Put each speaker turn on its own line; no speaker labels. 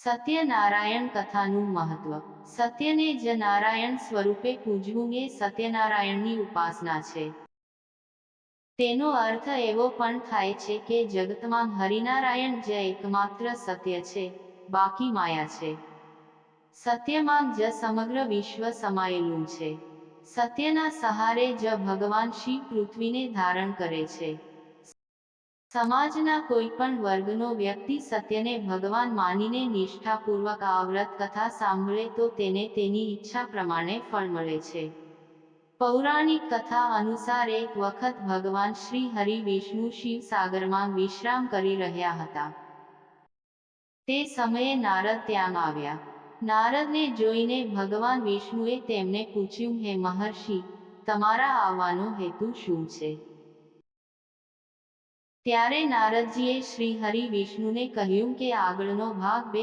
સત્યનારાયણ કથાનું મહત્વ. સત્યને જ નારાયણ સ્વરૂપે પૂજવું એ સત્યનારાયણની ઉપાસના છે. તેનો અર્થ એવો પણ થાય છે કે જગતમાં હરિનારાયણ જ એકમાત્ર સત્ય છે, બાકી માયા છે. સત્યમાં જ સમગ્ર વિશ્વ સમાયેલું છે. સત્યના સહારે જ ભગવાન શિવ પૃથ્વીને ધારણ કરે છે. સમાજના કોઈ પણ વર્ગનો વ્યક્તિ સત્યને ભગવાન માનીને નિષ્ઠાપૂર્વક આ વ્રત કથા સાંભળે તો તેને તેની ઈચ્છા પ્રમાણે ફળ મળે છે. પૌરાણિક કથા અનુસાર એક વખત ભગવાન શ્રી હરિ વિષ્ણુ શિવસાગરમાં વિશ્રામ કરી રહ્યા હતા. તે સમયે નારદ ત્યાં આવ્યા. નારદને જોઈને ભગવાન વિષ્ણુએ તેમને પૂછ્યું, હે મહર્ષિ, તમારા આવવાનો હેતુ શું છે? ત્યારે નારદજીએ શ્રી હરિ વિષ્ણુને કહ્યું કે આગળનો ભાગ બે